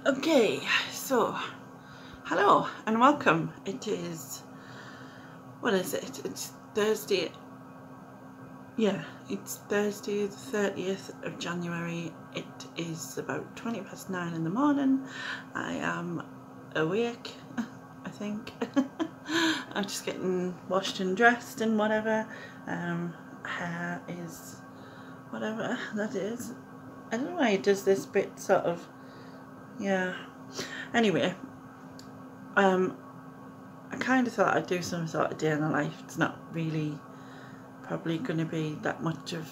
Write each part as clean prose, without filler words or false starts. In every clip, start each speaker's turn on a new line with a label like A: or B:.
A: Okay, so hello and welcome. It is, what is it? It's Thursday. Yeah, it's Thursday the 30th of January. It is about 20 past 9 in the morning. I am awake, I think. I'm just getting washed and dressed and whatever. Hair is whatever that is. I don't know why it does this bit sort of, yeah. Anyway, I kind of thought I'd do some sort of day in the life. It's not really probably going to be that much of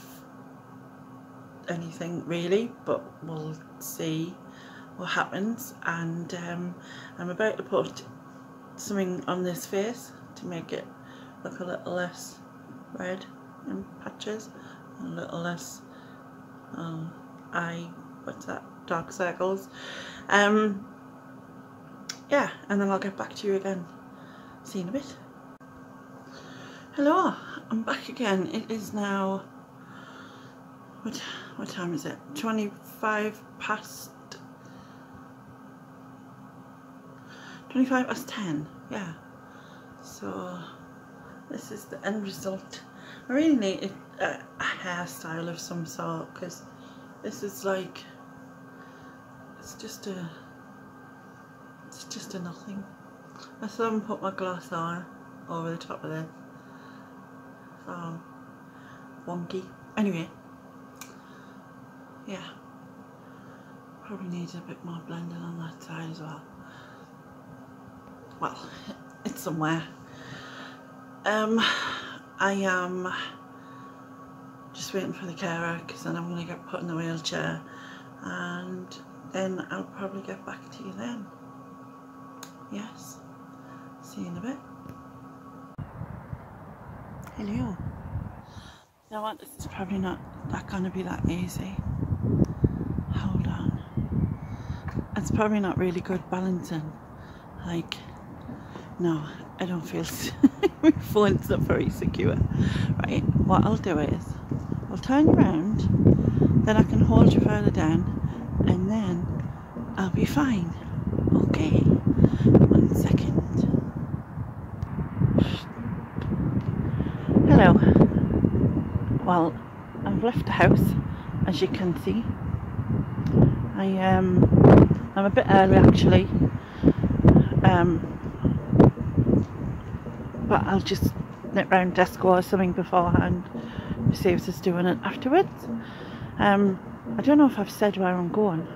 A: anything really, but we'll see what happens. And I'm about to put something on this face to make it look a little less red in patches, a little less what's that, dark circles. Yeah, and then I'll get back to you again. See you in a bit. Hello, I'm back again. It is now, what time is it? 25 past 10, yeah. So this is the end result. I really need a hairstyle of some sort, because this is like, it's just a nothing. I still haven't put my gloss on over the top of this, so wonky. Anyway, yeah, probably needs a bit more blending on that side as well. Well, it's somewhere. I am just waiting for the carer, because then I'm going to get put in the wheelchair, and then I'll probably get back to you then. Yes, see you in a bit. Hello. Now what, this is probably not going to be that easy. Hold on. It's probably not really good balancing. Like, no, I don't feel my phone's not very secure. Right, what I'll do is I'll turn you around, then I can hold you further down, and then I'll be fine. Okay, 1 second. Hello. Well, I've left the house, as you can see. I'm a bit early actually, but I'll just nip round Tesco or something beforehand to see if it's doing it afterwards. I don't know if I've said where I'm going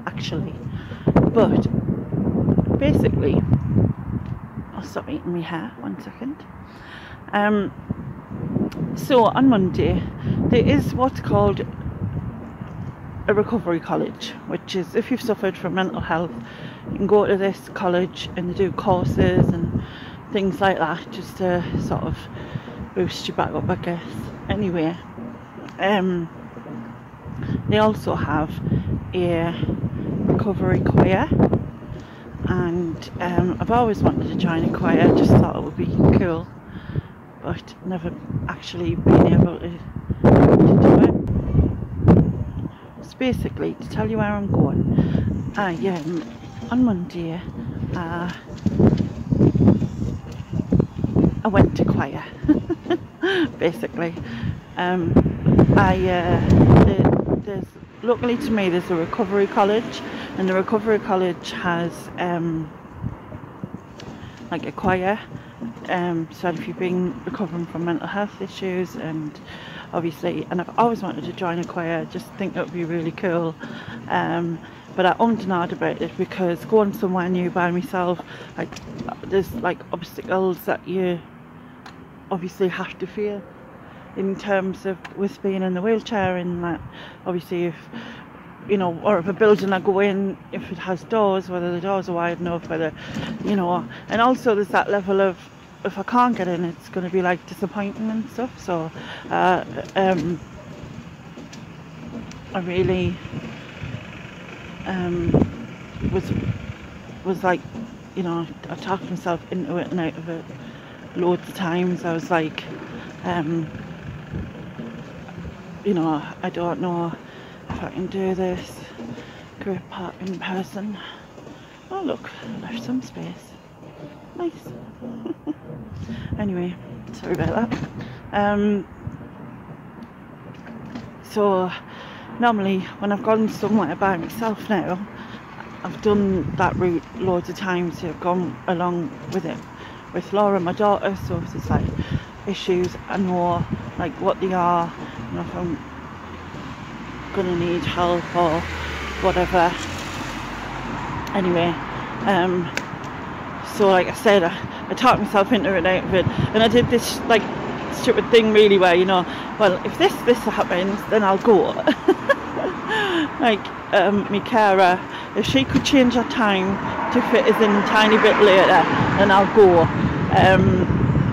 A: actually, but basically, I'll stop eating my hair 1 second. So on Monday there is what's called a recovery college, which is if you've suffered from mental health, you can go to this college and they do courses and things like that just to sort of boost you back up, I guess. Anyway, they also have a recovery choir, and I've always wanted to join a choir, just thought it would be cool, but never actually been able to do it. So basically, to tell you where I'm going, on Monday I went to choir. Basically, there's locally to me there's a recovery college, and the recovery college has like a choir. So if you've been recovering from mental health issues, and obviously, and I've always wanted to join a choir, I just think it would be really cool, but I ummed and ahed about it because going somewhere new by myself, like there's like obstacles that you obviously have to face in terms of with being in the wheelchair, and that obviously if you know, or if a building I go in, if it has doors, whether the doors are wide enough, whether, you know, and also there's that level of, if I can't get in, it's going to be like disappointing and stuff. So I really was like, you know, I talked myself into it and out of it loads of times. I was like, you know, I don't know if I can do this, great part in person. Oh look, I left some space. Nice. Anyway, sorry about that. So normally when I've gone somewhere by myself now, I've done that route loads of times. So I've gone along with it with Laura, my daughter, so if there's like issues, I know like what they are, you know, if I'm gonna need help or whatever. Anyway, so like I said, I talked myself into it out of it, and I did this like stupid thing really where, you know, well, if this happens, then I'll go. Like my carer, if she could change her time to fit us in a tiny bit later, then I'll go.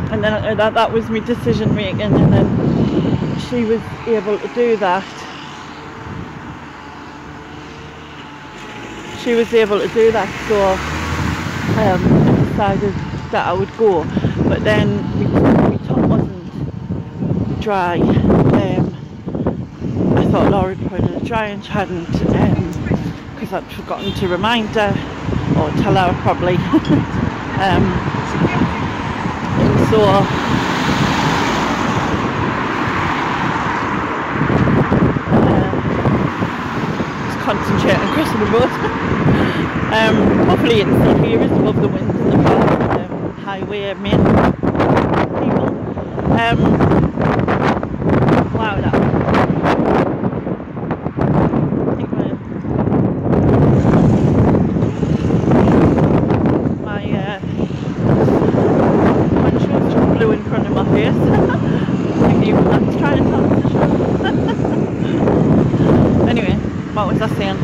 A: And then that was my decision making, and then she was able to do that. She was able to do that, so I decided that I would go. But then my top wasn't dry. I thought Laura would put it in a dry, and she hadn't, because I'd forgotten to remind her, or tell her probably. And so just concentrate on crossing the road. Hopefully you can see here is above the wind in the car, highway main people. Wow, that blew in front of my face. I think even that's trying to tell us the truth. Anyway, what was I saying?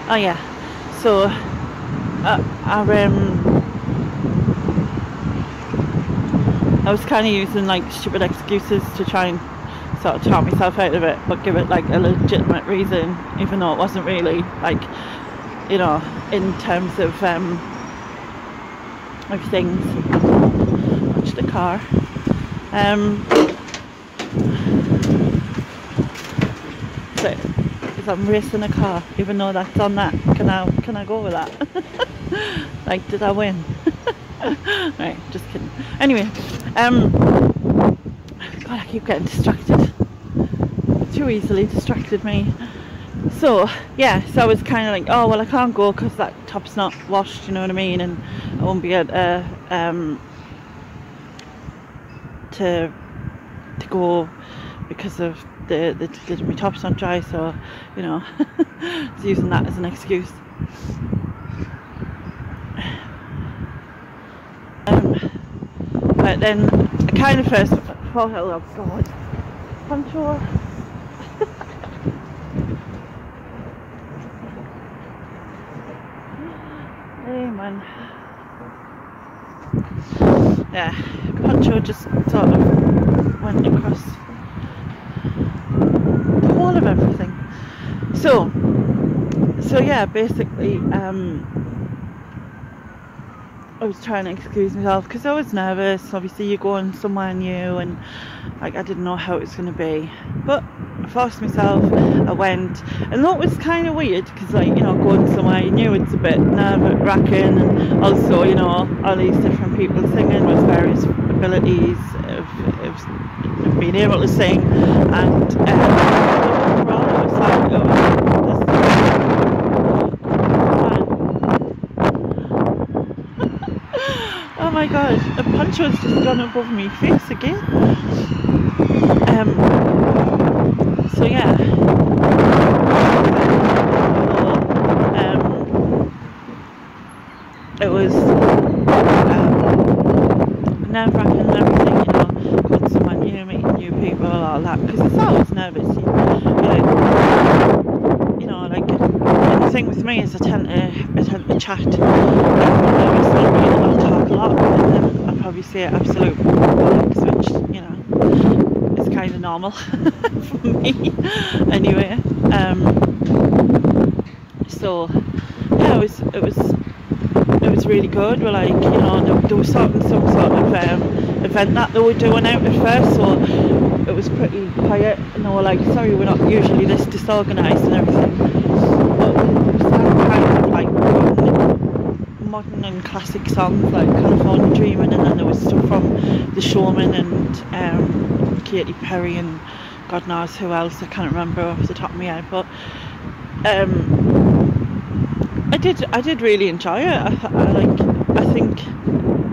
A: Oh yeah, so I was kind of using like stupid excuses to try and sort of talk myself out of it, but give it like a legitimate reason, even though it wasn't really, like, you know, in terms of things. Watch the car. So, because I'm racing a car, even though that's on that, can I go with that? Like, did I win? Right, just kidding. Anyway, God, I keep getting distracted. Too easily distracted me. So yeah, so I was kind of like, oh well, I can't go because that top's not washed, you know what I mean, and I won't be able to go because of my top's not dry. So, you know, I was using that as an excuse. But then I kind of first thought, oh God, control. Hey man. Yeah, Poncho just sort of went across the whole of everything. So yeah, basically I was trying to excuse myself because I was nervous. Obviously you're going somewhere new, and like I didn't know how it was going to be, but I forced myself. I went, and that was kind of weird because, like, you know, going somewhere new, it's a bit nerve-wracking, and also, you know, all these different people singing with various abilities of being able to sing, and overall it was like, oh my God, the Poncho's just gone above my face again. So yeah, it was nerve-wracking and everything, you know, going somewhere new, meeting new people, all that, because it's always nervous, you know, like, and the thing with me is I tend to chat, nervous, I'll talk a lot, and then I'll probably say absolute bollocks, which, you know, is kind of normal for me anyway. So yeah, it was really good. We're like, you know, there was some sort of event that they were doing out at first, so it was pretty quiet, and they were like, sorry, we're not usually this disorganised and everything. But we started kind of like modern and classic songs like California Dreaming, and then there was stuff from The Showman and Katy Perry and God knows who else. I can't remember off the top of my head, but I did really enjoy it. I think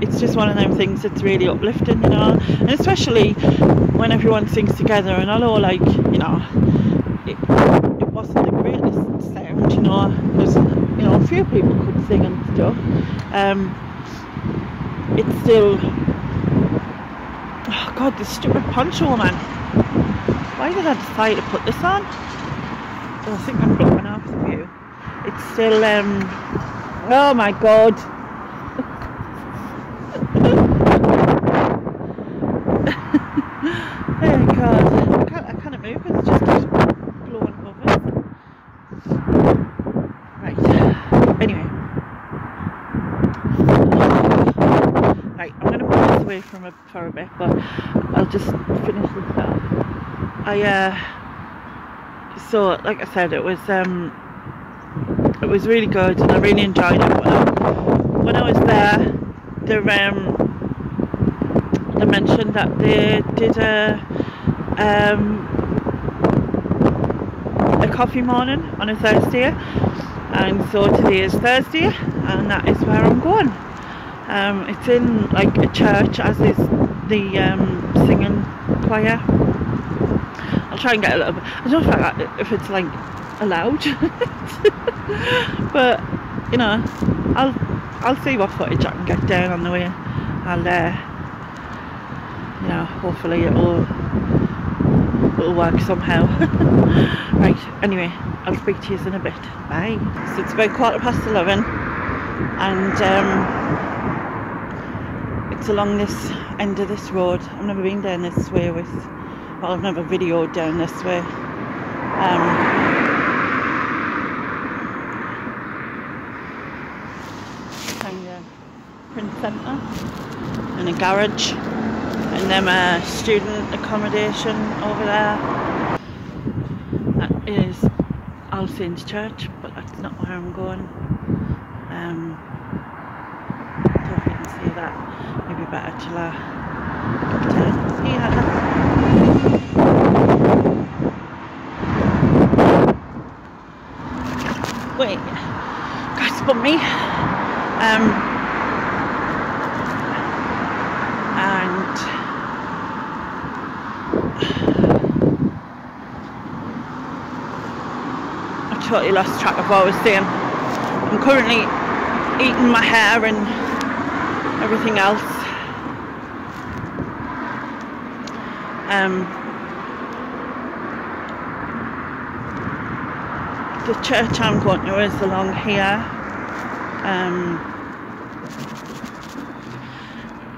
A: it's just one of them things that's really uplifting, you know, and especially when everyone sings together. And although, like, you know, it wasn't the greatest sound, you know, there's, you know, a few people could sing and stuff. It's still, oh God, this stupid poncho, man. Why did I decide to put this on? Oh, I think I'm blowing off the view. It's still, oh my God. Oh God, I can't move because it just keeps blowing above it. Right, anyway. Right, I'm going to put this away for a bit, but I'll just finish this off. So like I said, it was really good, and I really enjoyed it. When I was there, they mentioned that they did a coffee morning on a Thursday, and so today is Thursday, and that is where I'm going. It's in like a church, as is the singing choir. I'll try and get a little bit, I don't know if it's like allowed, but you know, I'll see what footage I can get down on the way. I'll you know, hopefully it'll work somehow. Right, anyway, I'll speak to you in a bit. Bye. So it's about 11:15, and it's along this end of this road. I've never been down this way I've never videoed down this way. Kind of Prince Centre and a garage, and then a student accommodation over there. That is All Saints Church, but that's not where I'm going. I don't know if you can see that. Maybe better till I turn. Yeah. Wait, guys, but me. And I totally lost track of what I was saying. I'm currently eating my hair and everything else. The church I'm going to is along here.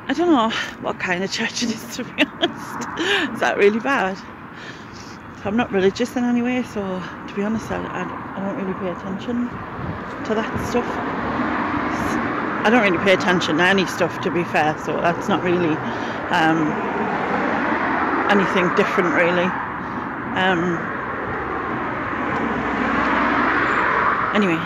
A: I don't know what kind of church it is, to be honest. Is that really bad? So I'm not religious in any way, so to be honest, I don't really pay attention to that stuff. I don't really pay attention to any stuff, to be fair, so that's not really anything different, really. Anyway.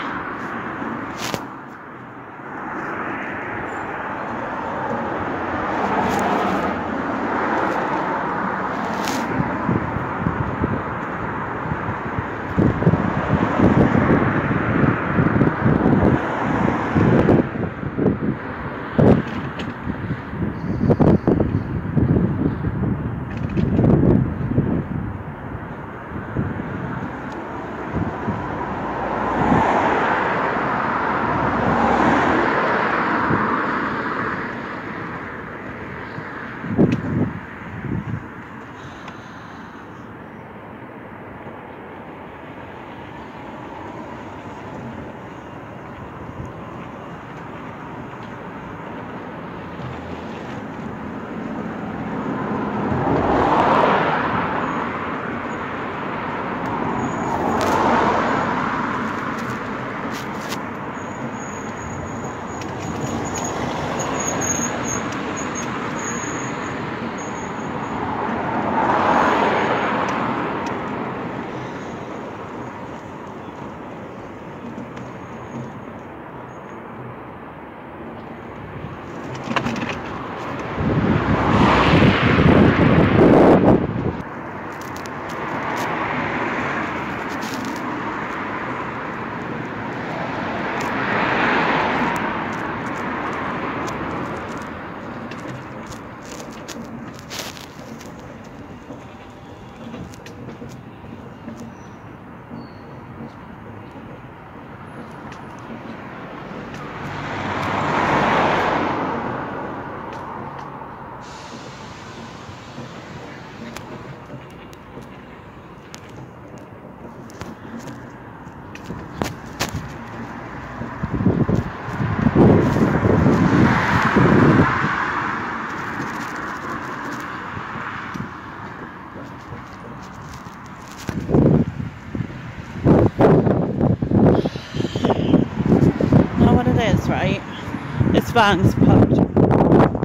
A: this van's parked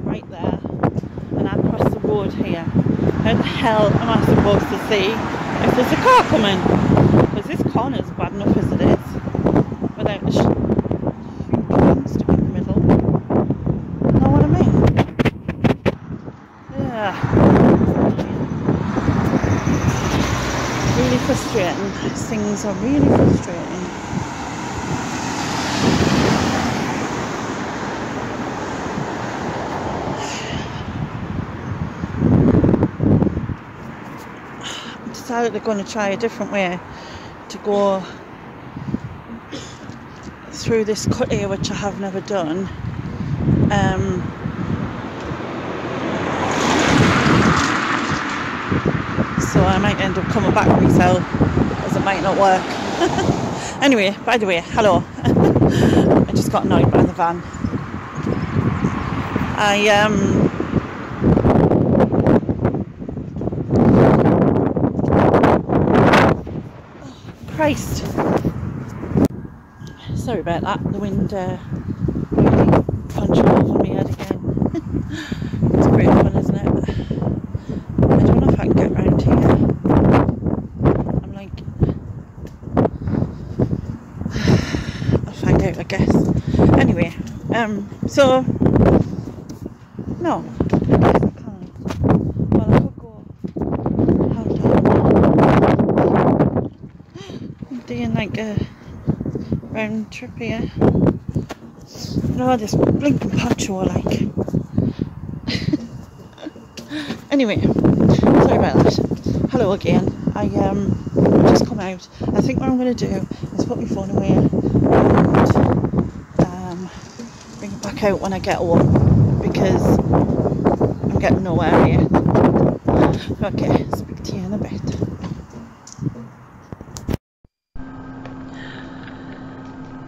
A: right there, and I cross the road here. How the hell am I supposed to see if there's a car coming? Because this corner's bad enough as it is, without the shooting stick in the middle. You know what I mean? Yeah. Really frustrating. These things are really frustrating. I decided they're going to try a different way to go through this cut here, which I have never done. So I might end up coming back myself, because it might not work. Anyway, by the way, hello. I just got annoyed by the van. Christ. Sorry about that. The wind really punched over my head again. It's great fun, isn't it? I don't know if I can get round here. I'm like, I'll find out, I guess. Anyway, so no, I guess I can't. Well, I could go. Hold on. I'm doing like a round trip here. No, this blinking poncho, like. Anyway, sorry about that. Hello again. I just come out. I think what I'm going to do is put my phone away and bring it back out when I get home, because I'm getting nowhere here. Okay, speak to you in a bit.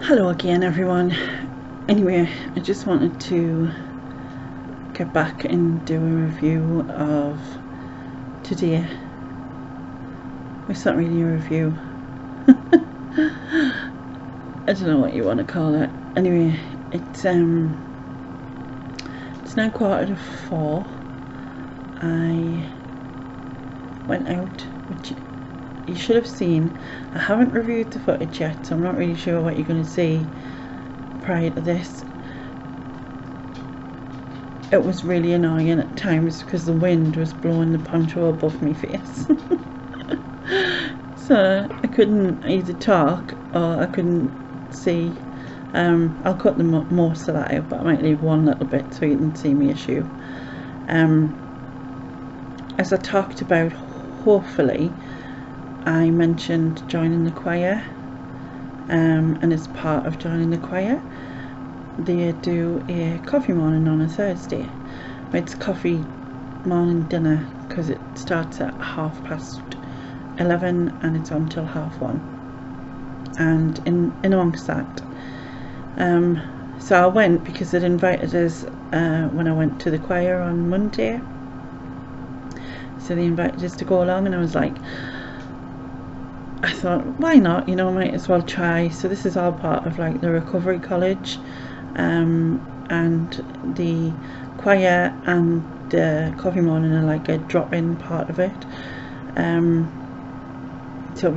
A: Hello again, everyone. Anyway, I just wanted to get back and do a review of today. It's not really a review. I don't know what you want to call it. Anyway, it's now 3:45. I went out, which you should have seen. I haven't reviewed the footage yet, so I'm not really sure what you're going to see prior to this. It was really annoying at times because the wind was blowing the poncho above my face. So I couldn't either talk or I couldn't see. I'll cut most of that out, but I might leave one little bit so you can see my issue. As I talked about, hopefully, I mentioned joining the choir, and as part of joining the choir, they do a coffee morning on a Thursday. It's coffee morning dinner because it starts at 11:30 and it's on till 1:30. And in amongst that, so I went because they'd invited us when I went to the choir on Monday. So they invited us to go along, and I was like, I thought, why not, you know, might as well try. So this is all part of like the recovery college, and the choir and the coffee morning are like a drop-in part of it. So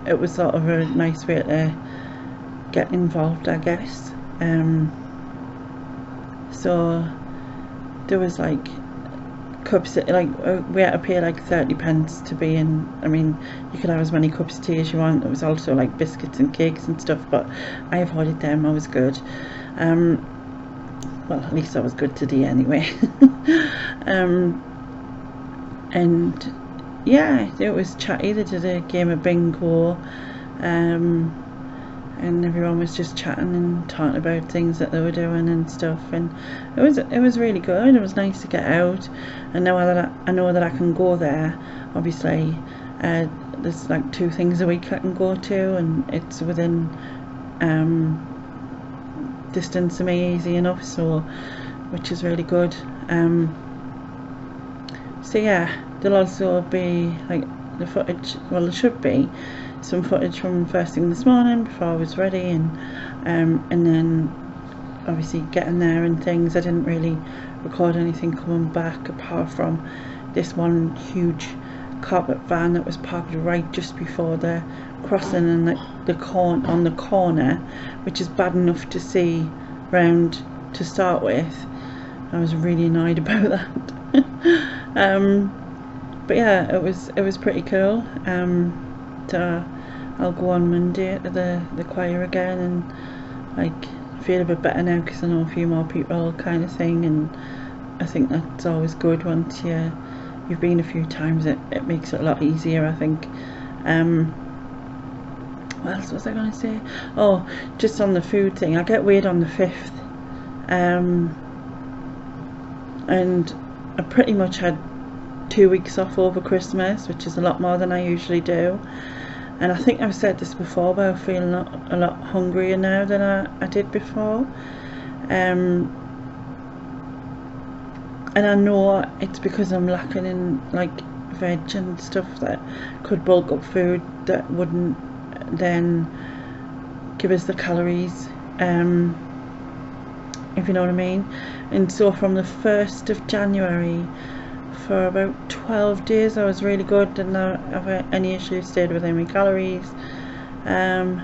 A: it was sort of a nice way to get involved, I guess. So there was like cups, like we had to pay like 30 pence to be in. I mean, you could have as many cups of tea as you want. There was also like biscuits and cakes and stuff, but I avoided them. I was good. Well, at least I was good today anyway. And yeah, it was chatty. They did a game of bingo, and everyone was just chatting and talking about things that they were doing and stuff, and it was really good. It was nice to get out, and now that I know that I can go there, obviously there's like 2 things a week I can go to, and it's within distance of me, easy enough, so which is really good. So yeah, there'll also be like the footage, well there should be some footage from first thing this morning before I was ready, and then obviously getting there and things. I didn't really record anything coming back apart from this one huge carpet van that was parked right just before the crossing and on the corner, which is bad enough to see round to start with. I was really annoyed about that. But yeah, it was pretty cool. So I'll go on Monday to the choir again and like feel a bit better now because I know a few more people kind of thing, and I think that's always good once you've been a few times. It makes it a lot easier, I think. What else was I going to say? Oh, just on the food thing, I get weighed on the 5th, and I pretty much had 2 weeks off over Christmas, which is a lot more than I usually do. And I think I've said this before, but I feel a lot hungrier now than I did before. And I know it's because I'm lacking in like veg and stuff that could bulk up food that wouldn't then give us the calories, if you know what I mean. And so from the 1st of January for about 12 days I was really good, didn't have any issues, stayed within my calories, and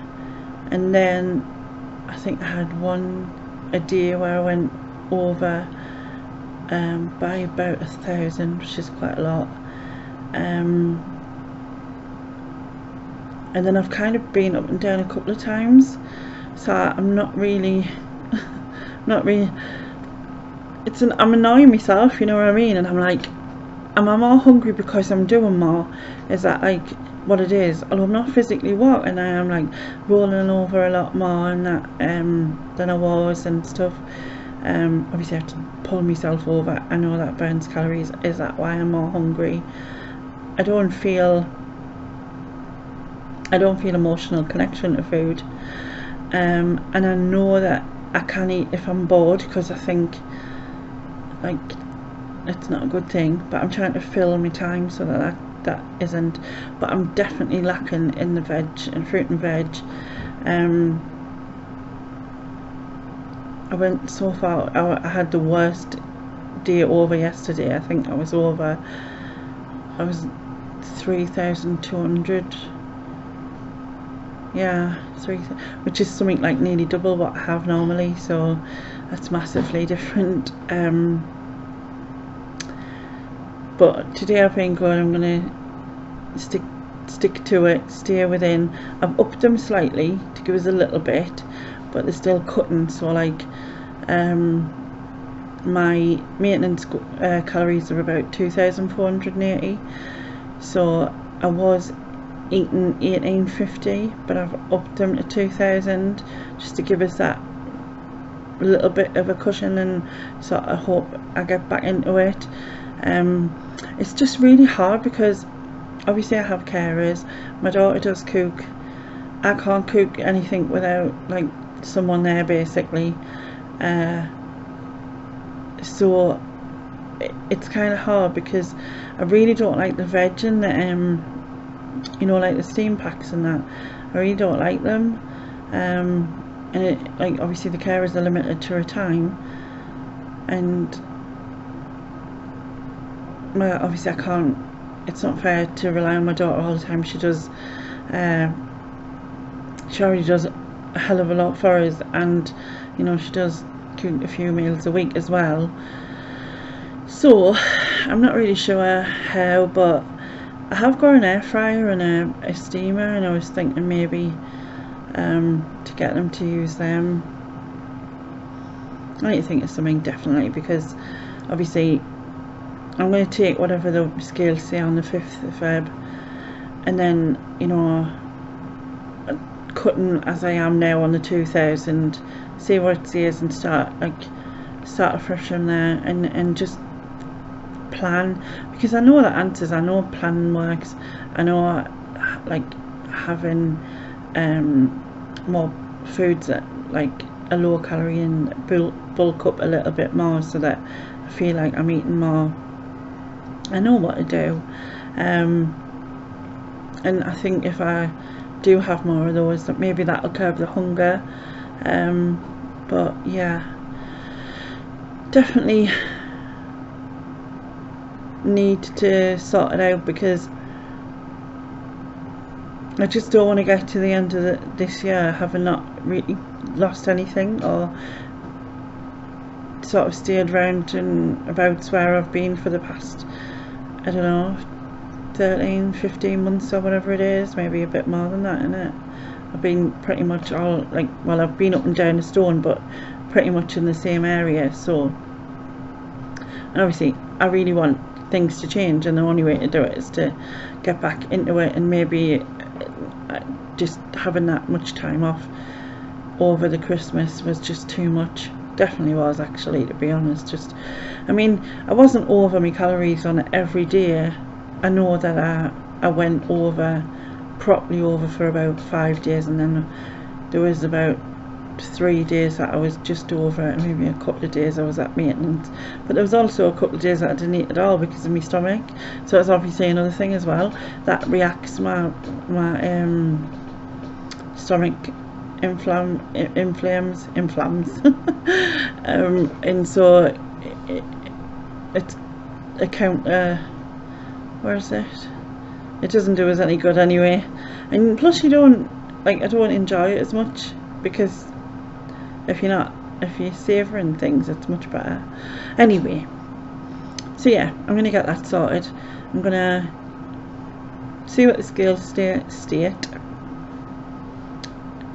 A: then I think I had a day where I went over by about 1,000, which is quite a lot, and then I've kind of been up and down a couple of times, so I'm not really I'm annoying myself, you know what I mean. And I'm like, am I more hungry because I'm doing more? Is that like what it is? Although I'm not physically walking, I am like rolling over a lot more and that than I was and stuff. Obviously I have to pull myself over. I know that burns calories. Is that why I'm more hungry? I don't feel emotional connection to food, and I know that I can eat if I'm bored, because I think like it's not a good thing, but I'm trying to fill my time so that isn't. But I'm definitely lacking in the veg and fruit and veg. I went so far, I had the worst day over yesterday. I think I was 3,200, yeah, which is something like nearly double what I have normally, so that's massively different. But today I've been good. I'm gonna stick to it, stay within. I've upped them slightly to give us a little bit, but they're still cutting, so like my maintenance calories are about 2,480, so I was eating 1,850, but I've upped them to 2,000 just to give us that little bit of a cushion, and so I hope I get back into it. It's just really hard because obviously I have carers, my daughter does cook, I can't cook anything without like someone there basically, so it's kind of hard because I really don't like the veg and the you know, like the steam packs and that. I really don't like them, and it, like obviously the carers are limited to her time, and well, obviously I can't, it's not fair to rely on my daughter all the time. She already does a hell of a lot for us, and you know, she does cook a few meals a week as well, so I'm not really sure how, but I have got an air fryer and a steamer, and I was thinking maybe to get them to use them. I need to think of something definitely, because obviously I'm going to take whatever the scales say on the 5th of Feb, and then, you know, cutting as I am now on the 2,000, see what it says, and start afresh from there, and just plan, because I know the answers, I know planning works, I know like having more foods that like a low calorie and bulk up a little bit more so that I feel like I'm eating more. I know what to do, and I think if I do have more of those, that maybe that'll curb the hunger, But yeah, definitely need to sort it out, because I just don't want to get to the end of this year having not really lost anything, or sort of stayed around and about where I've been for the past, I don't know, 13, 15 months or whatever it is, maybe a bit more than that, innit? I've been pretty much all, like, well, I've been up and down a stone, but pretty much in the same area. So, and obviously I really want things to change, and the only way to do it is to get back into it, and maybe just having that much time off over the Christmas was just too much. Definitely was, actually, to be honest. Just, I mean, I wasn't over my calories on it every day. I know that I went over, properly over, for about 5 days, and then there was about 3 days that I was just over, and maybe a couple of days I was at maintenance. But there was also a couple of days that I didn't eat at all because of my stomach. So it's obviously another thing as well that reacts my stomach inflams and so it's a counter, where is it? It doesn't do us any good anyway, and plus you don't, like, I don't enjoy it as much, because if you're savouring things, it's much better. Anyway, so yeah, I'm gonna get that sorted. I'm gonna see what the scales state,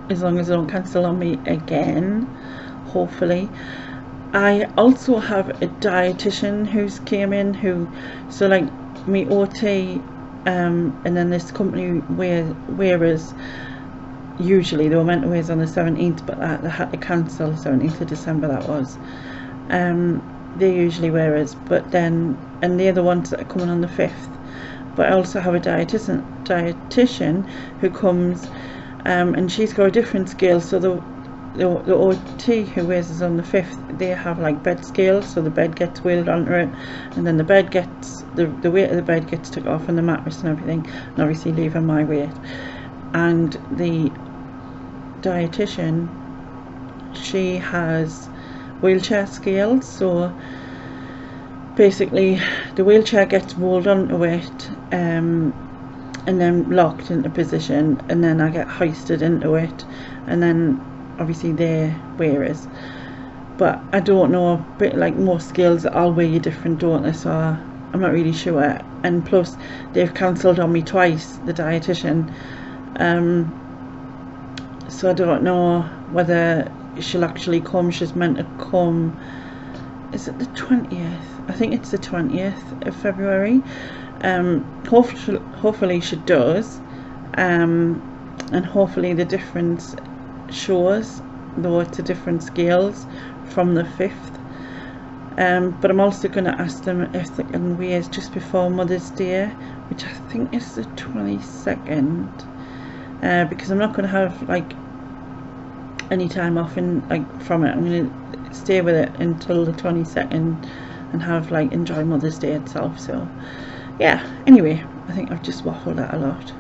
A: as long as they don't cancel on me again, hopefully. I also have a dietitian who's came in, so like me OT, and then this company Wearers, usually they were meant to weigh on the 17th, but they had to cancel, 17th of December that was. They're usually Wearers, but then, and they're the ones that are coming on the 5th. But I also have a dietitian who comes, and she's got a different scale. So the OT who weighs us on the 5th, they have like bed scales, so the bed gets wheeled onto it, and then the bed gets, the weight of the bed gets took off, and the mattress and everything, and obviously leaving my weight. And the dietitian, she has wheelchair scales, so basically the wheelchair gets rolled onto it, and then locked into position, and then I get hoisted into it, and then obviously they're wearers. But I don't know, a bit like most scales all weigh you different, don't they? So I'm not really sure. And plus they've cancelled on me twice, the dietitian, so I don't know whether she'll actually come. She's meant to come, is it the 20th? I think it's the 20th of February. Hopefully she does, and hopefully the difference shows, though it's a different scales from the 5th. But I'm also going to ask them if they can weigh just before Mother's Day, which I think is the 22nd, because I'm not going to have like any time off from it. I'm going to stay with it until the 22nd and have like enjoy Mother's Day itself. So yeah, anyway, I think I've just waffled that a lot.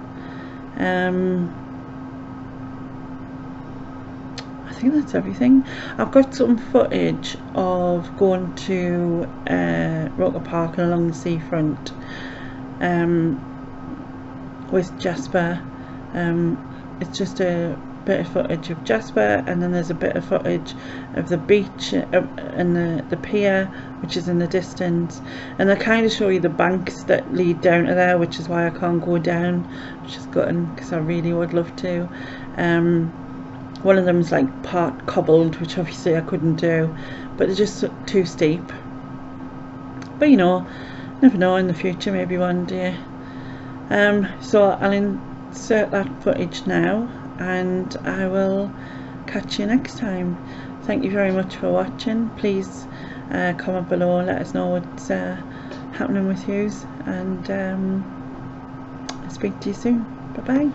A: I think that's everything. I've got some footage of going to Roker Park and along the seafront with Jasper. It's just a bit of footage of Jasper, and then there's a bit of footage of the beach and the pier, which is in the distance, and they kind of show you the banks that lead down to there, which is why I can't go down, which is good, because I really would love to. One of them's like part cobbled, which obviously I couldn't do, but they're just too steep. But you know, never know, in the future, maybe one day. So I'll insert that footage now, and I will catch you next time. Thank you very much for watching. Please comment below, let us know what's happening with you, and I'll speak to you soon. Bye bye.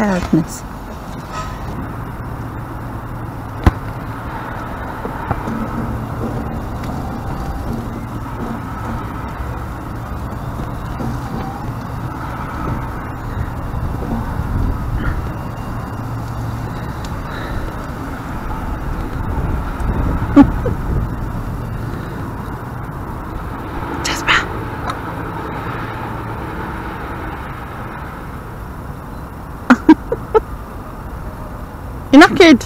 B: preparedness. You're knackered.